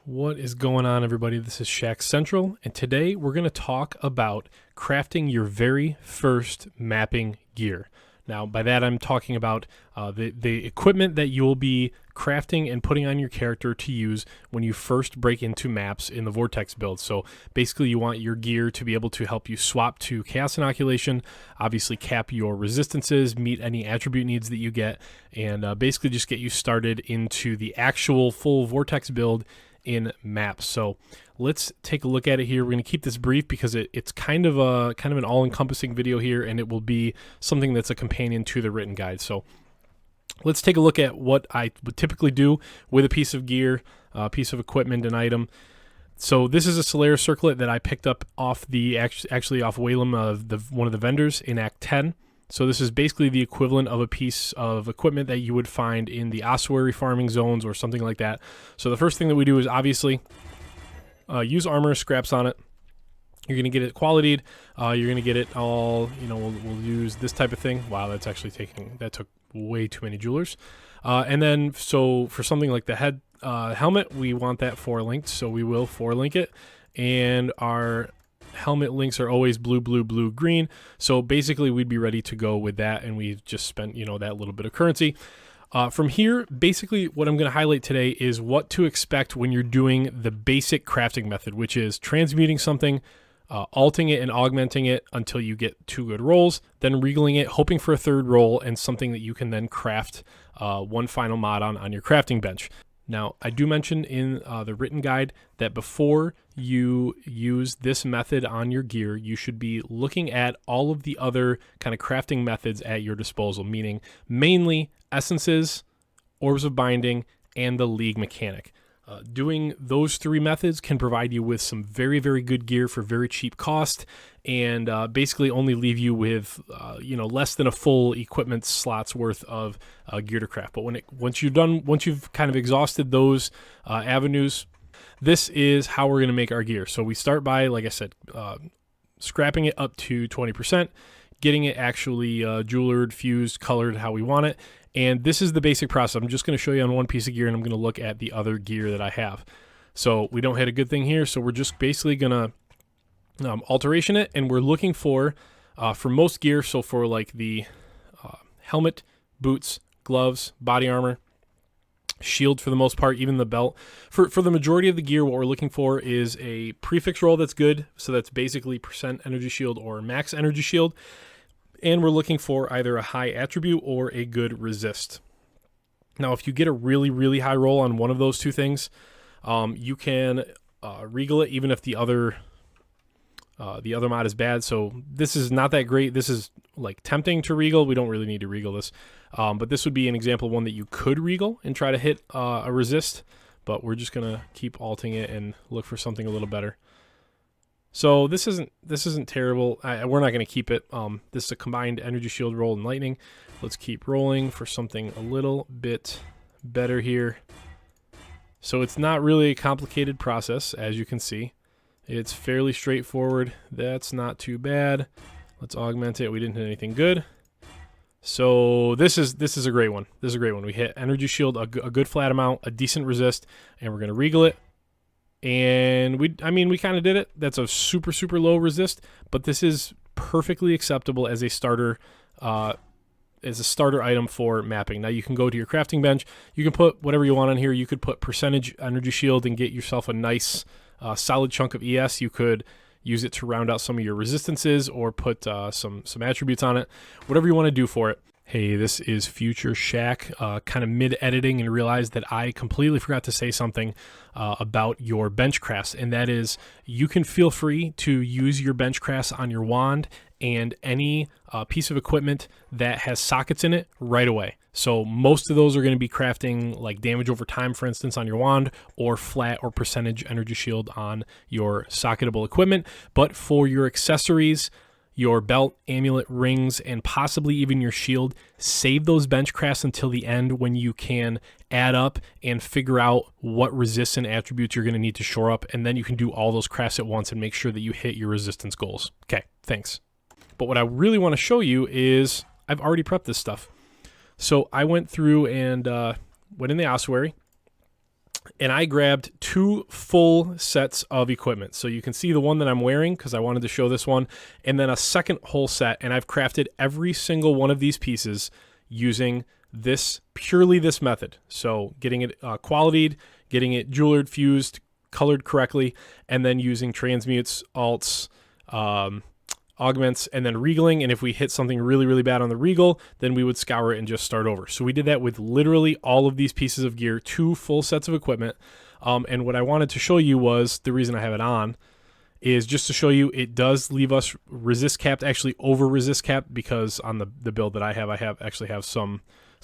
What is going on, everybody? This is Shack Central, and today we're going to talk about crafting your very first mapping gear. Now, by that I'm talking about the equipment that you'll be crafting and putting on your character to use when you first break into maps in the Vortex build. So basically you want your gear to be able to help you swap to Chaos Inoculation, obviously cap your resistances, meet any attribute needs that you get, and basically just get you started into the actual full Vortex build in maps. So let's take a look at it here. We're going to keep this brief because it's kind of an all-encompassing video here, and it will be something that's a companion to the written guide. So let's take a look at what I would typically do with a piece of gear, a piece of equipment, an item. So this is a Solaris circlet that I picked up off actually off Whalem, one of the vendors in Act 10. So this is basically the equivalent of a piece of equipment that you would find in the ossuary farming zones or something like that. So the first thing that we do is obviously use armor scraps on it. You're going to get it qualitied. You're going to get it all, we'll use this type of thing. Wow, that took way too many jewelers. And then, so for something like the head helmet, we want that 4-linked, so we will 4-link it. And our helmet links are always blue, blue, blue, green. So basically we'd be ready to go with that, and we've just spent, that little bit of currency. From here, basically what I'm going to highlight today is what to expect when you're doing the basic crafting method, which is transmuting something, alting it and augmenting it until you get 2 good rolls, then regaling it, hoping for a 3rd roll, and something that you can then craft one final mod on your crafting bench. Now, I do mention in the written guide that before you use this method on your gear, you should be looking at all of the other kind of crafting methods at your disposal, meaning mainly essences, orbs of binding, and the league mechanic. Doing those 3 methods can provide you with some very, very good gear for very cheap cost, and basically only leave you with less than a full equipment slot's worth of gear to craft. But once you've kind of exhausted those avenues, this is how we're going to make our gear. So we start by, like I said, scrapping it up to 20%, getting it actually jewelered, fused, colored how we want it. And this is the basic process. I'm just going to show you on one piece of gear, and I'm going to look at the other gear that I have. So we don't hit a good thing here, so we're just basically going to alteration it, and we're looking for most gear, so for like the helmet, boots, gloves, body armor, shield for the most part, even the belt. For the majority of the gear, what we're looking for is a prefix roll that's good, so that's basically percent energy shield or max energy shield. And we're looking for either a high attribute or a good resist. Now, if you get a really, really high roll on one of those 2 things, you can regal it even if the other mod is bad. So this is not that great. This is like tempting to regal. We don't really need to regal this. But this would be an example of one that you could regal and try to hit a resist. But we're just going to keep alting it and look for something a little better. So this isn't terrible. We're not going to keep it. This is a combined energy shield roll and lightning. Let's keep rolling for something a little bit better here. So it's not really a complicated process, as you can see. It's fairly straightforward. That's not too bad. Let's augment it. We didn't hit anything good. So this is a great one. This is a great one. We hit energy shield, a good flat amount, a decent resist, and we're going to regal it. And we kind of did it. That's a super, super low resist, but this is perfectly acceptable as a starter item for mapping. Now you can go to your crafting bench. You can put whatever you want on here. You could put percentage energy shield and get yourself a nice solid chunk of ES. You could use it to round out some of your resistances or put some attributes on it. Whatever you want to do for it. Hey, this is Future Shack, kind of mid-editing, and realized that I completely forgot to say something about your bench crafts, and that is you can feel free to use your bench crafts on your wand and any piece of equipment that has sockets in it right away. So most of those are going to be crafting like damage over time, for instance, on your wand, or flat or percentage energy shield on your socketable equipment. But for your accessories, your belt, amulet, rings, and possibly even your shield, save those bench crafts until the end when you can add up and figure out what resistant attributes you're going to need to shore up, and then you can do all those crafts at once and make sure that you hit your resistance goals. Okay, thanks. But what I really want to show you is I've already prepped this stuff. So I went through and went in the ossuary, and I grabbed 2 full sets of equipment. So you can see the one that I'm wearing because I wanted to show this one, and then a second whole set, and I've crafted every single one of these pieces using purely this method. So getting it qualityed, getting it jewelered, fused, colored correctly, and then using transmutes, alts, augments, and then regaling. And if we hit something really, really bad on the regal, then we would scour it and just start over. So we did that with literally all of these pieces of gear, 2 full sets of equipment. And what I wanted to show you was, the reason I have it on is just to show you it does leave us resist capped, actually over resist capped, because on the build that I actually have some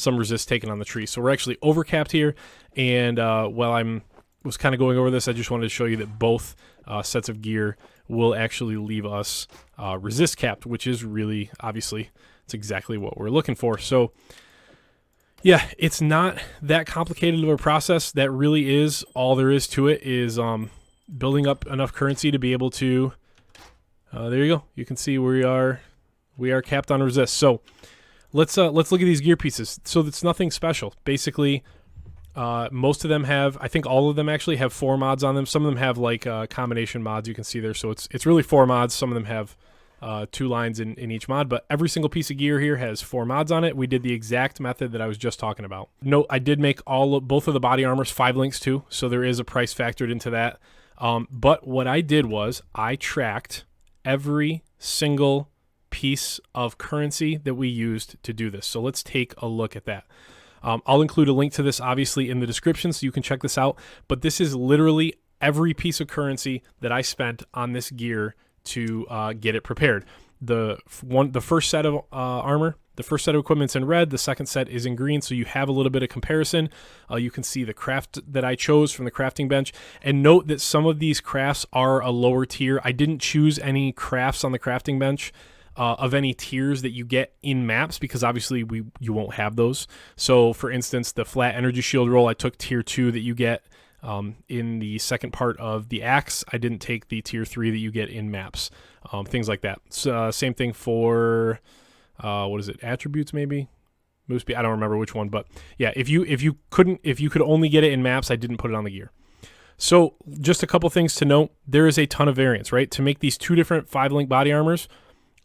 resist taken on the tree. So we're actually over capped here. And while I was kind of going over this, I just wanted to show you that both sets of gear will actually leave us resist capped, which is really, obviously, it's exactly what we're looking for. So yeah, it's not that complicated of a process. That really is all there is to it, is building up enough currency to be able to, there you go. You can see we are capped on resist. So let's look at these gear pieces. So it's nothing special. Basically, most of them have, I think all of them actually have 4 mods on them. Some of them have like combination mods, you can see there. So it's really 4 mods. Some of them have 2 lines in each mod, but every single piece of gear here has 4 mods on it. We did the exact method that I was just talking about. Note, I did make both of the body armors 5 links too, so there is a price factored into that. But what I did was I tracked every single piece of currency that we used to do this. So let's take a look at that. I'll include a link to this obviously in the description so you can check this out, but this is literally every piece of currency that I spent on this gear to get it prepared. The first set of armor, the first set of equipment's in red, the second set is in green, so you have a little bit of comparison. You can see the craft that I chose from the crafting bench, and note that some of these crafts are a lower tier. I didn't choose any crafts on the crafting bench of any tiers that you get in maps, because obviously you won't have those. So for instance, the flat energy shield roll, I took tier 2 that you get in the second part of the axe. I didn't take the tier 3 that you get in maps, things like that. So, same thing for what is it, attributes maybe, moose speed, I don't remember which one, but yeah, if you could only get it in maps, I didn't put it on the gear. So just a couple things to note: there is a ton of variance, right, to make these 2 different 5-link body armors.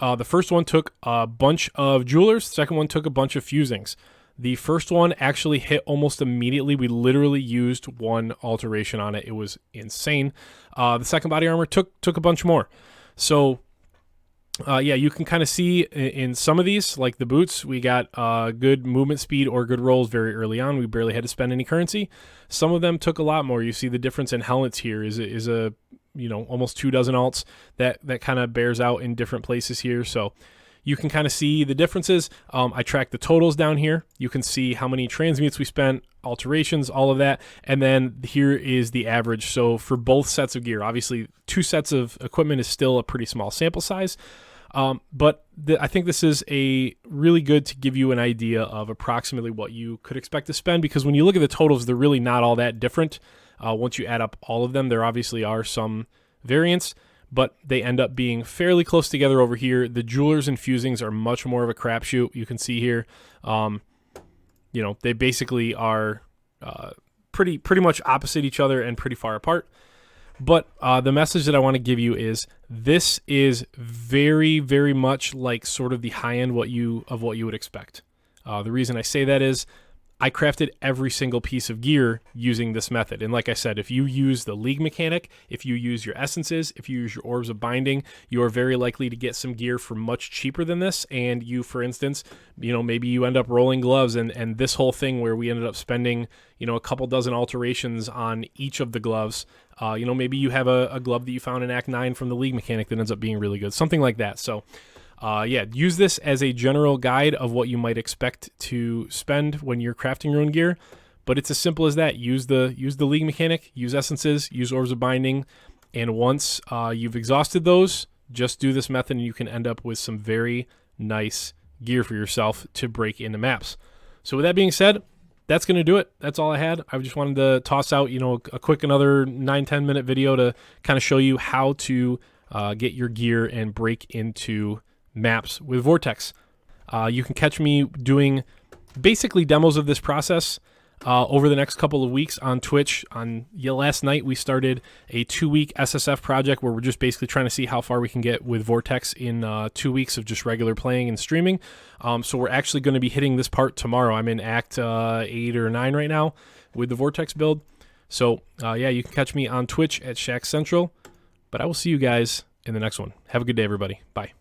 The first one took a bunch of jewelers, the second one took a bunch of fusings. The first one actually hit almost immediately. We literally used 1 alteration on it. It was insane. The second body armor took a bunch more. So yeah, you can kind of see in some of these, like the boots, we got good movement speed or good rolls very early on. We barely had to spend any currency. Some of them took a lot more. You see the difference in helmets here is a almost 24 alts. That kind of bears out in different places here. So you can kind of see the differences. I tracked the totals down here. You can see how many transmutes we spent, alterations, all of that. And then here is the average. So for both sets of gear, obviously 2 sets of equipment is still a pretty small sample size. But I think this is a really good to give you an idea of approximately what you could expect to spend, because when you look at the totals, they're really not all that different. Once you add up all of them, there obviously are some variance, but they end up being fairly close together over here. The jewelers and fusings are much more of a crapshoot. You can see here, they basically are pretty much opposite each other and pretty far apart. But the message that I want to give you is this is very, very much like sort of the high end of what you would expect. The reason I say that is I crafted every single piece of gear using this method. And like I said, if you use the League mechanic, if you use your essences, if you use your orbs of binding, you are very likely to get some gear for much cheaper than this. And you, for instance, maybe you end up rolling gloves and this whole thing where we ended up spending, a couple dozen alterations on each of the gloves. Maybe you have a glove that you found in Act 9 from the League mechanic that ends up being really good, something like that. So yeah, use this as a general guide of what you might expect to spend when you're crafting your own gear, but it's as simple as that. Use the League mechanic, use essences, use orbs of binding, and once you've exhausted those, just do this method and you can end up with some very nice gear for yourself to break into maps. So with that being said, that's going to do it. That's all I had. I just wanted to toss out, a quick another 9-10 minute video to kind of show you how to get your gear and break into maps with Vortex. You can catch me doing basically demos of this process over the next couple of weeks on Twitch. Last night we started a 2-week SSF project where we're just basically trying to see how far we can get with Vortex in 2 weeks of just regular playing and streaming. So we're actually going to be hitting this part tomorrow. I'm in Act 8 or 9 right now with the Vortex build. So yeah, you can catch me on Twitch at Shack Central. But I will see you guys in the next one. Have a good day, everybody. Bye.